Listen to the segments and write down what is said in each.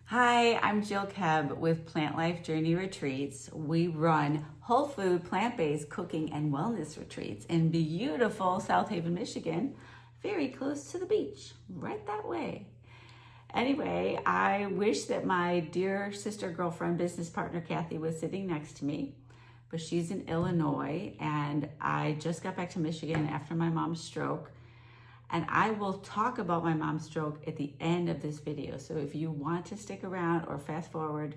Hi, I'm Jill Kebb with Plant Life Journey Retreats. We run whole food, plant-based cooking and wellness retreats in beautiful South Haven, Michigan, very close to the beach, right that way. Anyway, I wish that my dear sister, girlfriend, business partner, Kathy, was sitting next to me, but she's in Illinois, and I just got back to Michigan after my mom's stroke. And I will talk about my mom's stroke at the end of this video. So if you want to stick around or fast forward,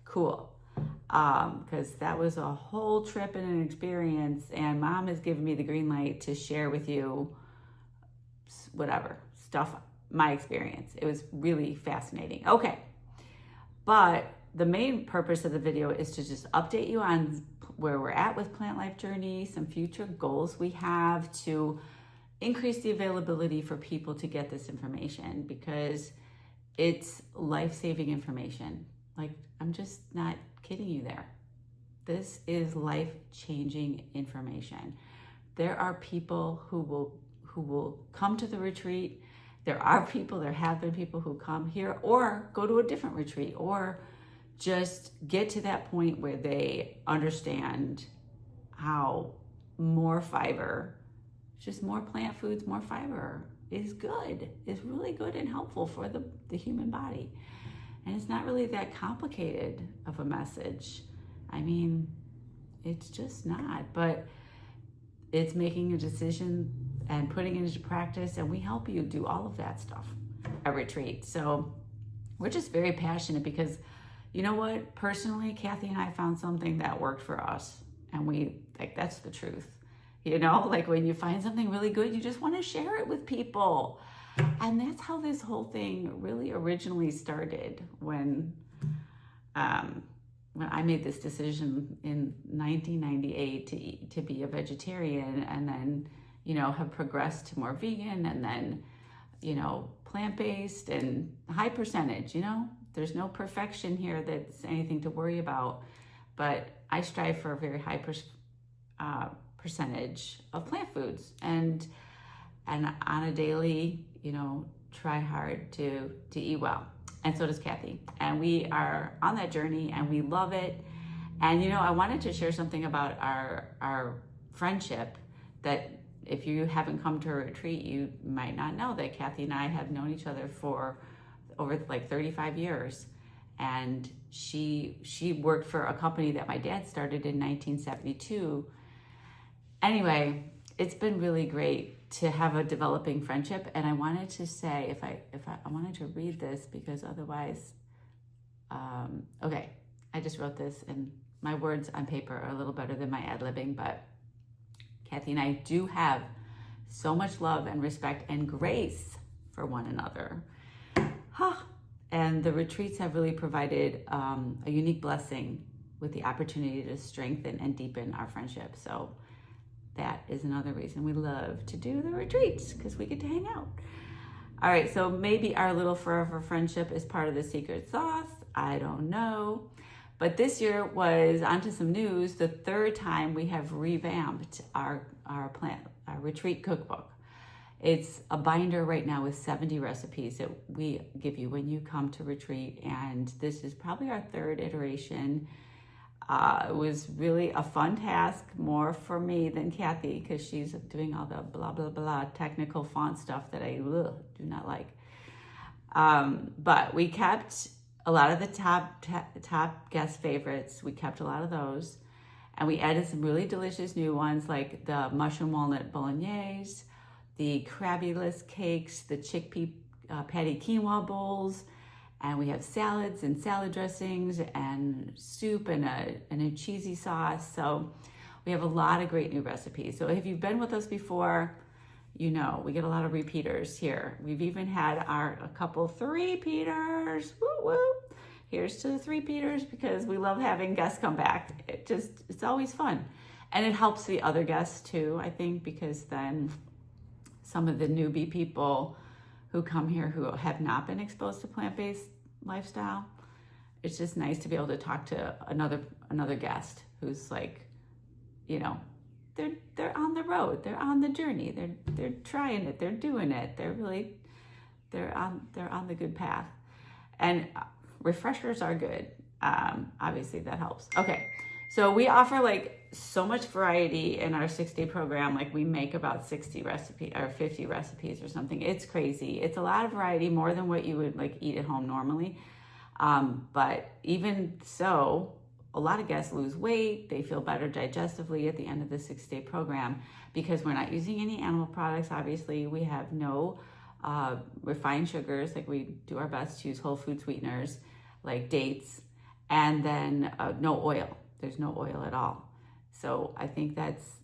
cool. Because that was a whole trip and an experience, and mom has given me the green light to share with you whatever stuff, my experience. It was really fascinating. Okay, but the main purpose of the video is to just update you on where we're at with Plant Life Journey, some future goals we have to increase the availability for people to get this information, because it's life-saving information. Like, I'm just not kidding you there. This is life-changing information. There are people who will come to the retreat. There have been people who come here or go to a different retreat, or just get to that point where they understand how more fiber, just more plant foods, more fiber is really good and helpful for the human body. And it's not really that complicated of a message. I mean, it's just not, but it's making a decision and putting it into practice, and we help you do all of that stuff at retreat. So we're just very passionate because, you know what, personally, Kathy and I found something that worked for us, and that's the truth. You know, like when you find something really good, you just want to share it with people. And that's how this whole thing really originally started when I made this decision in 1998 to be a vegetarian, and then, you know, have progressed to more vegan, and then, you know, plant-based and high percentage. You know, there's no perfection here that's anything to worry about, but I strive for a very high percentage of plant foods, and on a daily, you know, try hard to eat well. And so does Kathy, and we are on that journey, and we love it. And, you know, I wanted to share something about our friendship, that if you haven't come to a retreat, you might not know that Kathy and I have known each other for over like 35 years. And she worked for a company that my dad started in 1972. Anyway, it's been really great to have a developing friendship, and I wanted to say, I wanted to read this, because otherwise, okay, I just wrote this, and my words on paper are a little better than my ad-libbing, but Kathy and I do have so much love and respect and grace for one another. And the retreats have really provided a unique blessing with the opportunity to strengthen and deepen our friendship. So that is another reason we love to do the retreats, because we get to hang out. All right, so maybe our little forever friendship is part of the secret sauce. I don't know. But this year was, onto some news, the third time we have revamped our retreat cookbook. It's a binder right now with 70 recipes that we give you when you come to retreat, and this is probably our third iteration. It was really a fun task, more for me than Kathy, because she's doing all the blah, blah, blah technical font stuff that I do not like. But we kept a lot of the top guest favorites. We kept a lot of those, and we added some really delicious new ones, like the mushroom walnut bolognese, the crabbulous cakes, the chickpea patty quinoa bowls, and we have salads and salad dressings and soup and a cheesy sauce. So we have a lot of great new recipes. So if you've been with us before, you know, we get a lot of repeaters here. We've even had a couple three-peaters. Woo woo. Here's to the three-peaters, because we love having guests come back. It's always fun. And it helps the other guests too, I think, because then some of the newbie people who come here who have not been exposed to plant-based lifestyle, it's just nice to be able to talk to another guest who's like, you know, they're on the road, they're on the journey, they're trying it, they're doing it, they're on the good path. And refreshers are good. Obviously that helps. Okay. So we offer like so much variety in our 6-day program. Like we make about 60 recipes or 50 recipes or something. It's crazy. It's a lot of variety, more than what you would like eat at home normally. But even so, a lot of guests lose weight. They feel better digestively at the end of the 6-day program because we're not using any animal products. Obviously, we have no refined sugars. Like we do our best to use whole food sweeteners like dates, and then no oil. There's no oil at all. So I think that's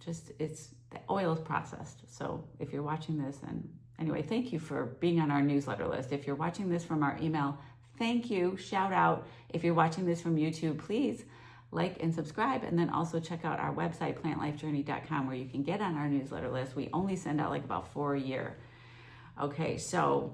just, it's, the oil is processed. So if you're watching this, and anyway, thank you for being on our newsletter list. If you're watching this from our email, thank you, shout out. If you're watching this from YouTube, please like and subscribe, and then also check out our website, plantlifejourney.com, where you can get on our newsletter list. We only send out like about 4 a year. Okay, so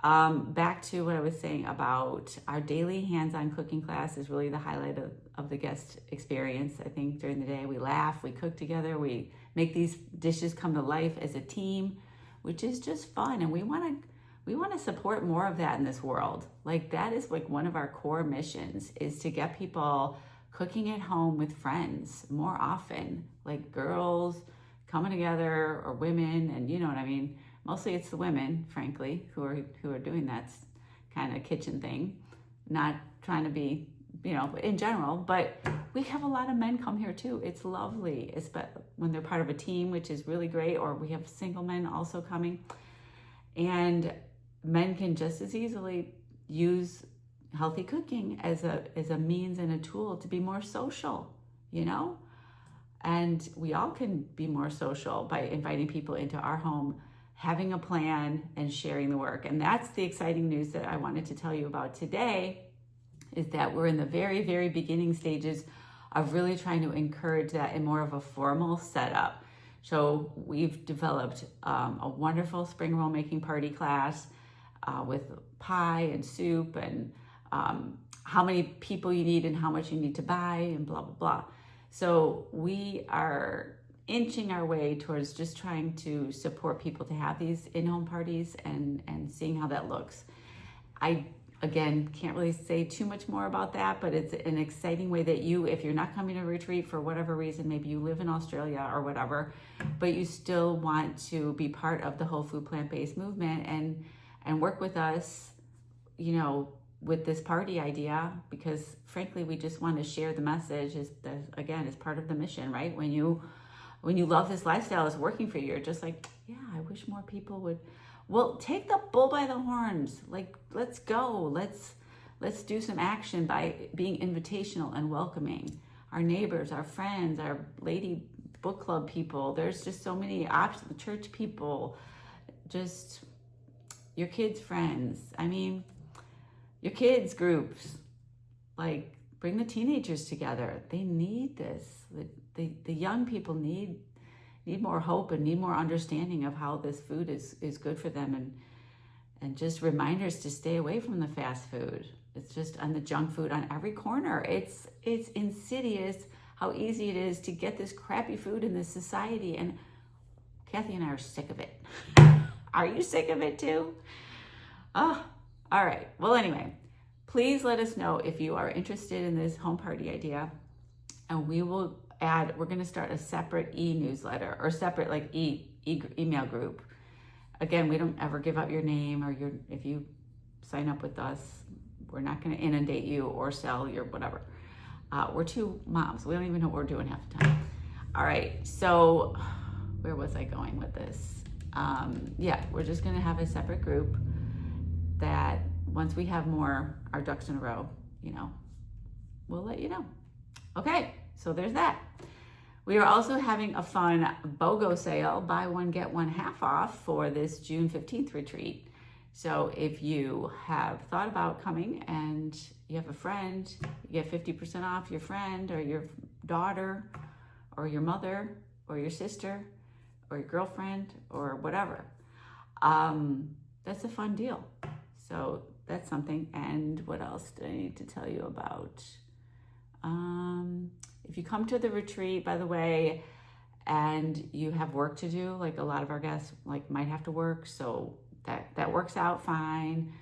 back to what I was saying about our daily hands-on cooking class is really the highlight of the guest experience. I think during the day we laugh, we cook together, we make these dishes come to life as a team, which is just fun. And we want to support more of that in this world. Like that is like one of our core missions, is to get people cooking at home with friends more often, like girls coming together or women, and you know what I mean. Mostly it's the women, frankly, who are doing that kind of kitchen thing, not trying to be, you know, in general. But we have a lot of men come here too. It's lovely, especially when they're part of a team, which is really great. Or we have single men also coming, and men can just as easily use healthy cooking as a means and a tool to be more social, you know. And we all can be more social by inviting people into our home, having a plan, and sharing the work. And that's the exciting news that I wanted to tell you about today, is that we're in the very, very beginning stages of really trying to encourage that in more of a formal setup. So we've developed a wonderful spring roll making party class with pie and soup, and how many people you need and how much you need to buy, and blah, blah, blah. So we are inching our way towards just trying to support people to have these in-home parties and seeing how that looks. I, again, can't really say too much more about that, but it's an exciting way that you, if you're not coming to a retreat for whatever reason, maybe you live in Australia or whatever, but you still want to be part of the whole food plant-based movement and work with us, you know, with this party idea, because frankly, we just want to share the message is that, again, it's part of the mission, right? When you love this lifestyle, it's working for you, you're just like, yeah, I wish more people would. Well, take the bull by the horns. Like, let's go. Let's do some action by being invitational and welcoming. Our neighbors, our friends, our lady book club people. There's just so many options. Church people, just your kids' friends. I mean, your kids' groups. Like, bring the teenagers together. They need this. The young people need more hope and need more understanding of how this food is good for them, and just reminders to stay away from the fast food. It's just on the junk food on every corner. It's insidious how easy it is to get this crappy food in this society, and Kathy and I are sick of it. Are you sick of it too? Oh, all right. Well, anyway, please let us know if you are interested in this home party idea, and we're going to start a separate e-newsletter or separate like email group. Again, we don't ever give up your name or if you sign up with us, we're not going to inundate you or sell your whatever. We're two moms. We don't even know what we're doing half the time. All right. So where was I going with this? Yeah, we're just going to have a separate group that once we have our ducks in a row, you know, we'll let you know. Okay. So there's that. We are also having a fun BOGO sale, buy one, get one half off, for this June 15th retreat. So if you have thought about coming and you have a friend, you get 50% off your friend or your daughter or your mother or your sister or your girlfriend or whatever. That's a fun deal. So that's something. And what else do I need to tell you about? If you come to the retreat, by the way, and you have work to do, like a lot of our guests like might have to work, so that works out fine.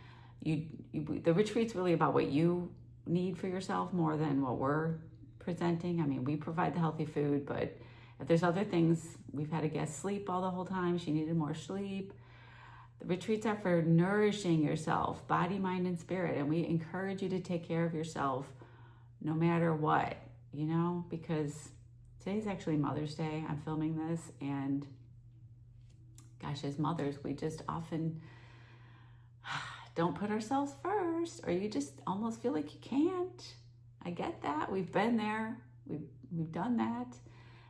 The retreat's really about what you need for yourself more than what we're presenting. I mean, we provide the healthy food, but if there's other things, we've had a guest sleep all the whole time. She needed more sleep. The retreats are for nourishing yourself, body, mind, and spirit. And we encourage you to take care of yourself no matter what, because today's actually Mother's Day. I'm filming this, and gosh, as mothers, we just often don't put ourselves first, or you just almost feel like you can't. I get that. We've been there. We've done that.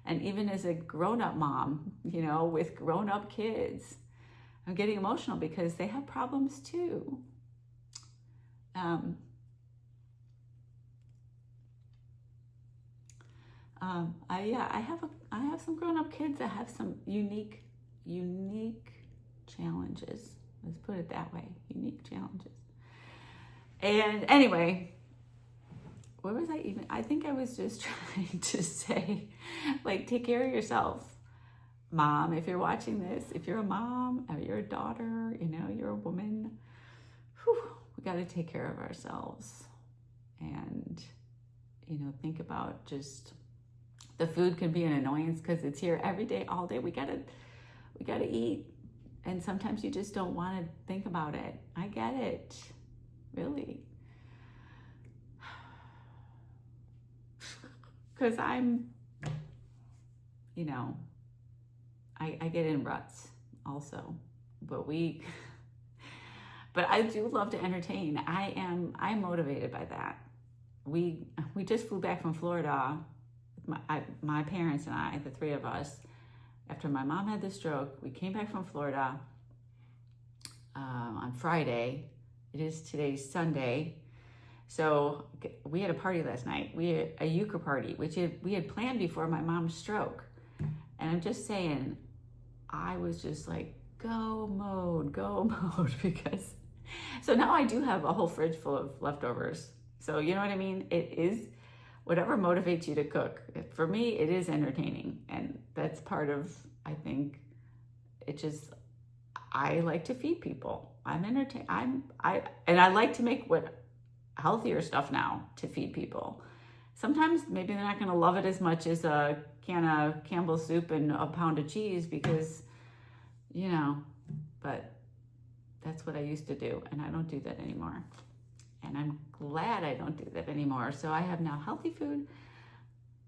And even as a grown-up mom, with grown-up kids, I'm getting emotional because they have problems too. I have some grown-up kids that have some unique challenges. Let's put it that way, unique challenges. And anyway, where was I even? I think I was just trying to say, take care of yourself. Mom, if you're watching this, if you're a mom, or you're a daughter, you're a woman, we got to take care of ourselves. And, think about just the food can be an annoyance because it's here every day, all day. We gotta eat. And sometimes you just don't want to think about it. I get it, really. Because I'm, I get in ruts also, but I do love to entertain. I'm motivated by that. We just flew back from Florida, my parents and I, the three of us, after my mom had the stroke. We came back from Florida on Friday. Today's Sunday. So we had a party last night. We had a euchre party, which we had planned before my mom's stroke. And I'm just saying, I was just like, go mode, because, so now I do have a whole fridge full of leftovers. So you know what I mean? It is whatever motivates you to cook. For me, it is entertaining. And that's part of, I think, I like to feed people. I'm entertained. And I like to make healthier stuff now to feed people. Sometimes maybe they're not going to love it as much as a can of Campbell's soup and a pound of cheese because, but that's what I used to do, and I don't do that anymore. And I'm glad I don't do that anymore. So I have now healthy food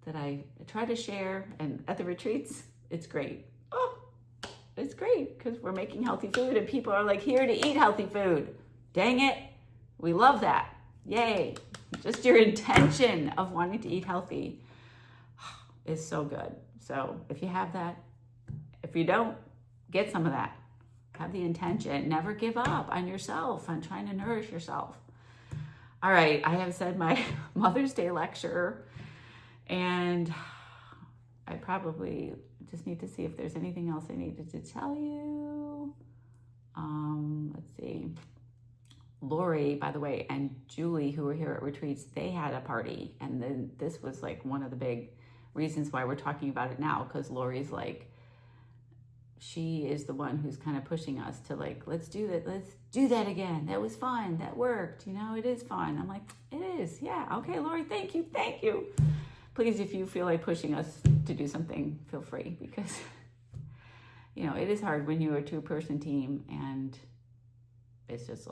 that I try to share, and at the retreats, it's great. Oh, it's great because we're making healthy food and people are here to eat healthy food. Dang it. We love that. Yay. Just your intention of wanting to eat healthy is so good. So if you have that, if you don't, get some of that. Have the intention. Never give up on yourself, on trying to nourish yourself. All right, I have said my Mother's Day lecture, and I probably just need to see if there's anything else I needed to tell you. Let's see. Lori, by the way, and Julie, who were here at retreats, they had a party. And then this was one of the big reasons why we're talking about it now, because Lori's she is the one who's kind of pushing us to let's do that. Let's do that again. That was fun. That worked. It is fun. I'm it is. Yeah. Okay, Lori, thank you. Thank you. Please, if you feel like pushing us to do something, feel free, because, it is hard when you're a two-person team and it's just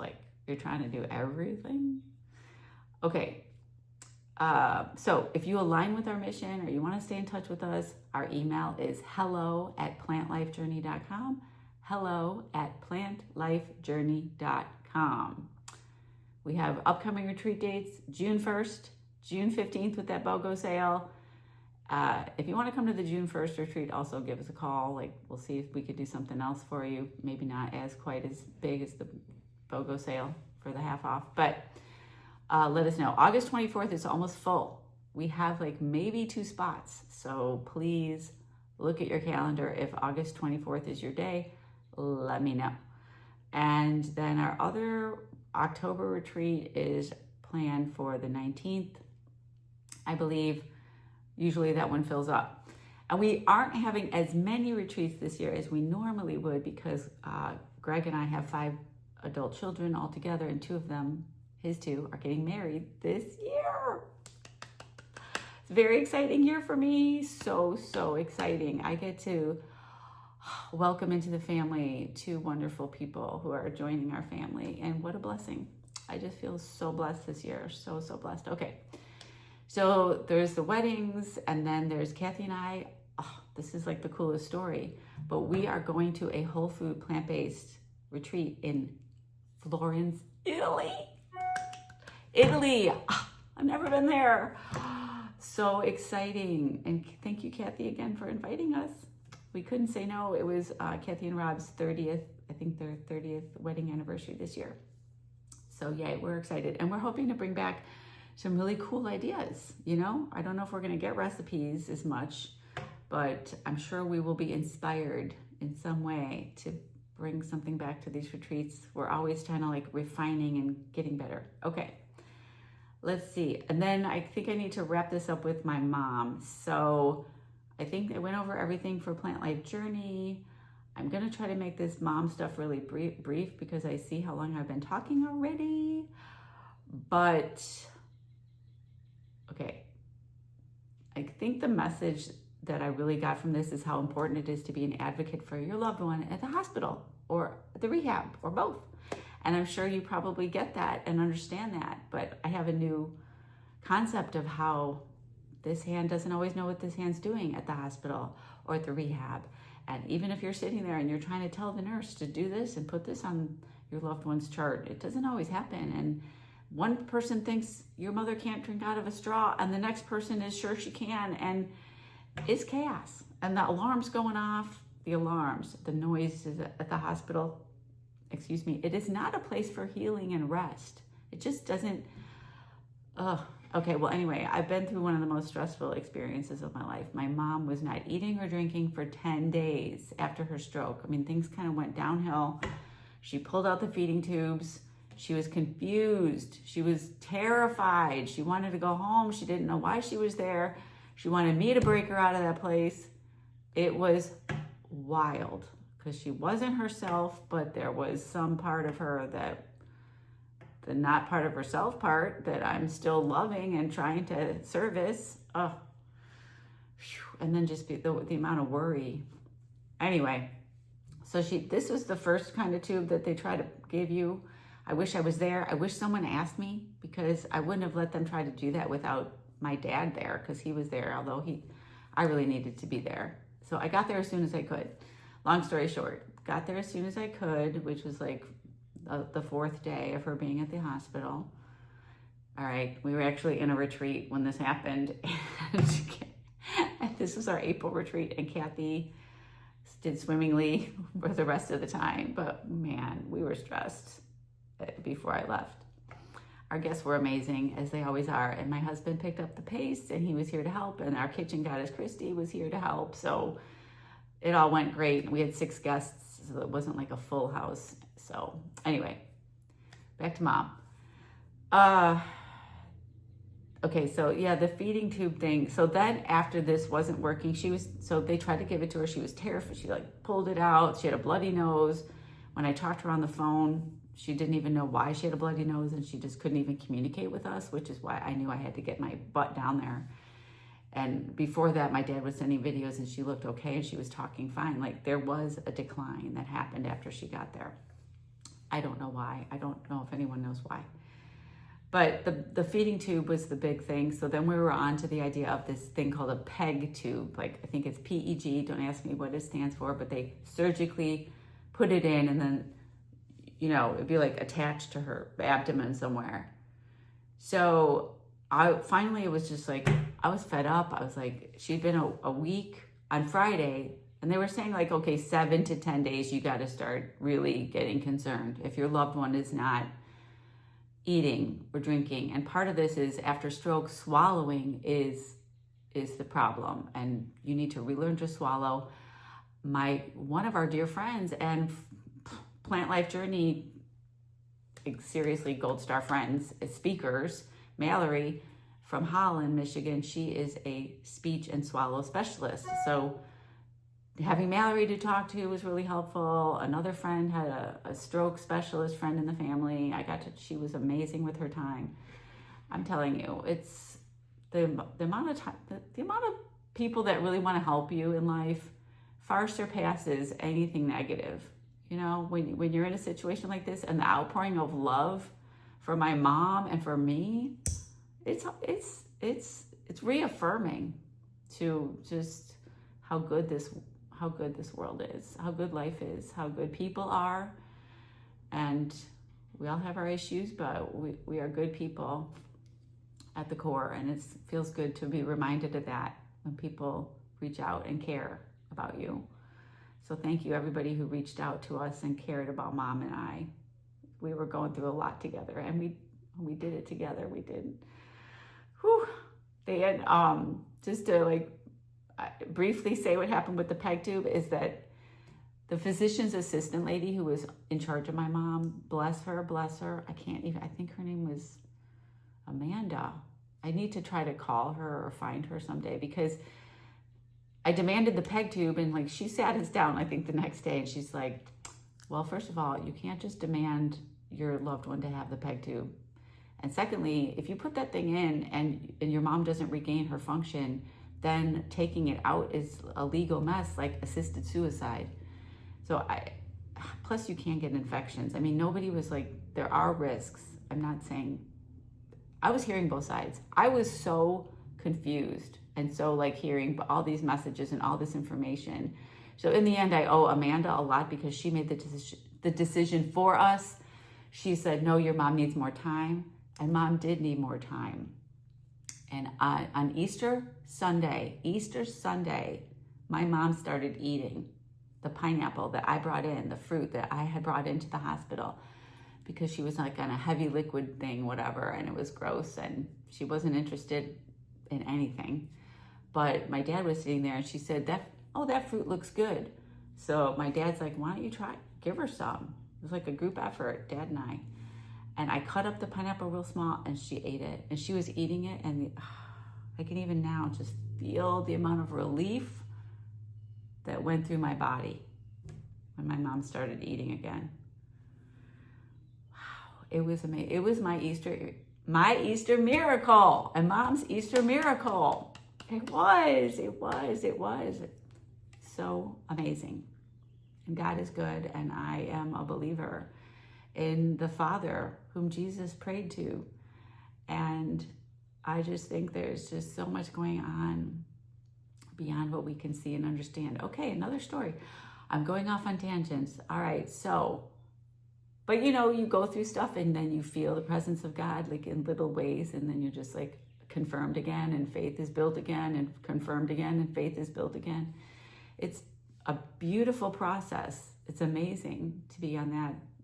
you're trying to do everything. Okay. So if you align with our mission or you want to stay in touch with us, our email is hello@plantlifejourney.com. hello@plantlifejourney.com. We have upcoming retreat dates, June 1st, June 15th with that BOGO sale. If you want to come to the June 1st retreat, also give us a call. We'll see if we could do something else for you. Maybe not quite as big as the BOGO sale for the half off, but let us know. August 24th is almost full. We have maybe 2 spots. So please look at your calendar. If August 24th is your day, let me know. And then our other October retreat is planned for the 19th, I believe. Usually that one fills up. And we aren't having as many retreats this year as we normally would because Greg and I have 5 adult children all together, and two of them, his two, are getting married this year. It's a very exciting year for me. So exciting. I get to welcome into the family two wonderful people who are joining our family, and what a blessing. I just feel so blessed this year. So blessed. Okay. So there's the weddings, and then there's Kathy and I. Oh, this is like the coolest story. But we are going to a whole food plant-based retreat in Florence, Italy. Oh, I've never been there. So exciting. And thank you, Kathy, again for inviting us. We couldn't say no. It was Kathy and Rob's 30th, I think their 30th wedding anniversary this year. So yay, we're excited. And we're hoping to bring back some really cool ideas. You know, I don't know if we're gonna get recipes as much, but I'm sure we will be inspired in some way to bring something back to these retreats. We're always kind of like refining and getting better. Okay, let's see. And then I think I need to wrap this up with my mom. So I think I went over everything for Plant Life Journey. I'm gonna try to make this mom stuff really brief because I see how long I've been talking already. But, okay. I think the message that I really got from this is how important it is to be an advocate for your loved one at the hospital or at the rehab or both. And I'm sure you probably get that and understand that, but I have a new concept of how this hand doesn't always know what this hand's doing at the hospital or at the rehab. And even if you're sitting there and you're trying to tell the nurse to do this and put this on your loved one's chart, it doesn't always happen. And one person thinks your mother can't drink out of a straw and the next person is sure she can, and it's chaos. And the alarm's going off, the noise is at the hospital. Excuse me. It is not a place for healing and rest. It just doesn't, okay, well, anyway, I've been through one of the most stressful experiences of my life. My mom was not eating or drinking for 10 days after her stroke. I mean, things kind of went downhill. She pulled out the feeding tubes. She was confused. She was terrified. She wanted to go home. She didn't know why she was there. She wanted me to break her out of that place. It was wild because she wasn't herself, but there was some part of her that the not part of herself part that I'm still loving and trying to service. Oh, and then just the amount of worry. Anyway, so this was the first kind of tube that they try to give you. I wish I was there. I wish someone asked me because I wouldn't have let them try to do that without my dad there because he was there, although I really needed to be there. So I got there as soon as I could. Long story short, got there as soon as I could, which was like the fourth day of her being at the hospital. All right, we were actually in a retreat when this happened. And this was our April retreat, and Kathy did swimmingly for the rest of the time. But man, we were stressed before I left. Our guests were amazing, as they always are. And my husband picked up the pace, and he was here to help. And our kitchen goddess, Christy, was here to help. So it all went great. We had 6 guests, so it wasn't like a full house. So anyway, back to mom. Okay, so yeah, the feeding tube thing. So then after this wasn't working, so they tried to give it to her. She was terrified. She like pulled it out. She had a bloody nose. When I talked to her on the phone, she didn't even know why she had a bloody nose, and she just couldn't even communicate with us, which is why I knew I had to get my butt down there. And before that, my dad was sending videos, and she looked okay, and she was talking fine. Like, there was a decline that happened after she got there. I don't know why. I don't know if anyone knows why. But the feeding tube was the big thing. So then we were on to the idea of this thing called a PEG tube. Like, I think it's PEG. Don't ask me what it stands for, but they surgically put it in, and then, you know, it'd be like attached to her abdomen somewhere. So finally, it was just like, I was fed up. I was like, she'd been a week on Friday, and they were saying like, okay, 7 to 10 days, you got to start really getting concerned if your loved one is not eating or drinking. And part of this is after stroke, swallowing is the problem, and you need to relearn to swallow. One of our dear friends and Plant Life Journey, seriously gold star friends, speakers, Mallory from Holland, Michigan, she is a speech and swallow specialist. So having Mallory to talk to was really helpful. Another friend had a stroke specialist friend in the family. She was amazing with her time. I'm telling you, it's the amount of time, the amount of people that really want to help you in life far surpasses anything negative. You know, when you're in a situation like this, and the outpouring of love for my mom and for me, it's reaffirming to just how good this world is, how good life is, how good people are. And we all have our issues, but we are good people at the core, and it feels good to be reminded of that when people reach out and care about you. So thank you, everybody who reached out to us and cared about Mom and I. We were going through a lot together, and we did it together. We did. Whew. They had just to briefly say what happened with the PEG tube is that the physician's assistant lady who was in charge of my mom, bless her, I think her name was Amanda. I need to try to call her or find her someday, because I demanded the PEG tube, and she sat us down, I think the next day, and she's like, well, first of all, you can't just demand your loved one to have the PEG tube. And secondly, if you put that thing in and your mom doesn't regain her function, then taking it out is a legal mess, like assisted suicide. So plus you can get infections. I mean, nobody was there are risks. I'm not saying, I was hearing both sides. I was so confused. And so hearing all these messages and all this information. So in the end, I owe Amanda a lot, because she made the decision for us. She said, no, your mom needs more time. And Mom did need more time. And on Easter Sunday, my mom started eating the pineapple that I brought in, the fruit that I had brought into the hospital, because she was on a heavy liquid thing, whatever, and it was gross, and she wasn't interested in anything. But my dad was sitting there, and she said, that fruit looks good. So my dad's like, why don't you try, give her some. It was like a group effort, Dad and I. And I cut up the pineapple real small, and she ate it. And she was eating it, and I can even now just feel the amount of relief that went through my body when my mom started eating again. Wow, it was amazing. It was my Easter miracle, and Mom's Easter miracle. It was so amazing. And God is good, and I am a believer in the Father whom Jesus prayed to. And I just think there's just so much going on beyond what we can see and understand. Okay, another story. I'm going off on tangents. All right, so, but you go through stuff, and then you feel the presence of God in little ways, and then you're just confirmed again, and faith is built again, and confirmed again, and faith is built again. It's a beautiful process. It's amazing to be on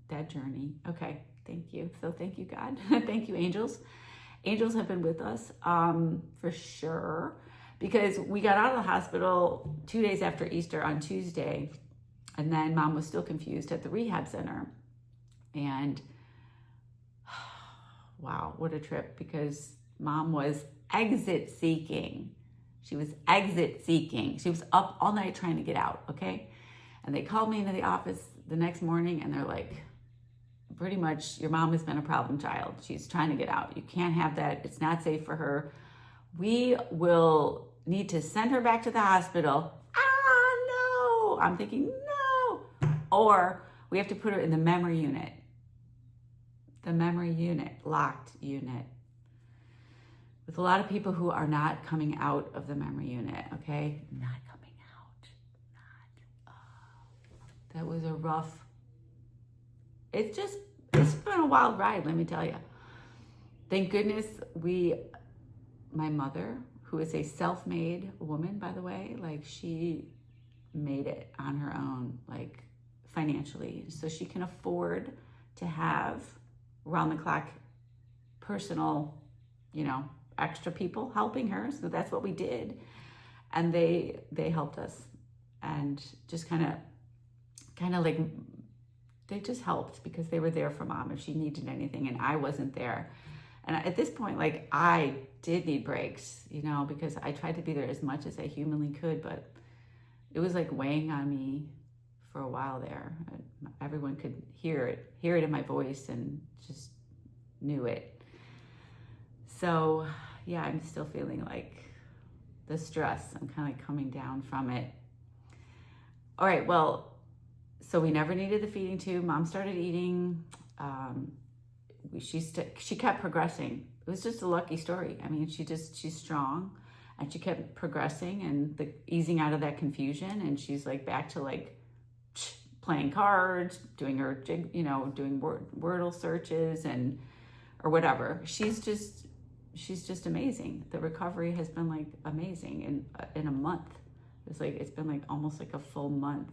that journey. Okay, thank you. So thank you, God. Thank you, angels. Angels have been with us for sure, because we got out of the hospital 2 days after Easter on Tuesday, and then Mom was still confused at the rehab center. And wow, what a trip, because Mom was exit seeking. She was exit seeking. She was up all night trying to get out, okay? And they called me into the office the next morning, and they're like, pretty much, your mom has been a problem child. She's trying to get out. You can't have that. It's not safe for her. We will need to send her back to the hospital. No. I'm thinking, no. Or we have to put her in the memory unit. The memory unit, locked unit. With a lot of people who are not coming out of the memory unit, okay? Not coming out. That was a rough, it's been a wild ride, let me tell you. Thank goodness my mother, who is a self-made woman, by the way, she made it on her own, financially. So she can afford to have round-the-clock personal, extra people helping her. So that's what we did. And they helped us, and just kind of they just helped, because they were there for Mom if she needed anything, and I wasn't there. And at this point, I did need breaks, because I tried to be there as much as I humanly could, but it was like weighing on me for a while there. Everyone could hear it in my voice and just knew it. So yeah, I'm still feeling like the stress. I'm kind of like coming down from it. All right, well, so we never needed the feeding tube. Mom started eating. She kept progressing. It was just a lucky story. I mean, she's strong, and she kept progressing and easing out of that confusion. And she's like back to like playing cards, doing her doing Wordle searches or whatever. She's just amazing. The recovery has been like amazing in a month. It's been like almost like a full month,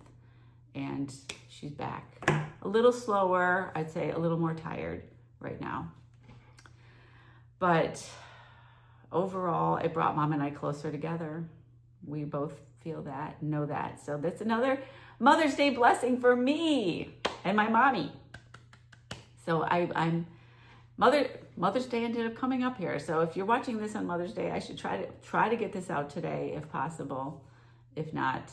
and she's back. A little slower, I'd say, a little more tired right now. But overall, it brought Mom and I closer together. We both feel that, know that. So that's another Mother's Day blessing for me and my mommy. So I'm Mother's Day ended up coming up here. So if you're watching this on Mother's Day, I should try to get this out today if possible. If not,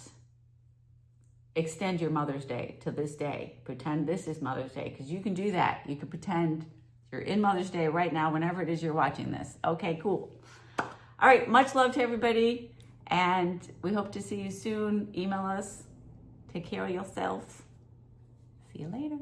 extend your Mother's Day to this day. Pretend this is Mother's Day, because you can do that. You can pretend you're in Mother's Day right now, whenever it is you're watching this. Okay, cool. All right, much love to everybody, and we hope to see you soon. Email us. Take care of yourself. See you later.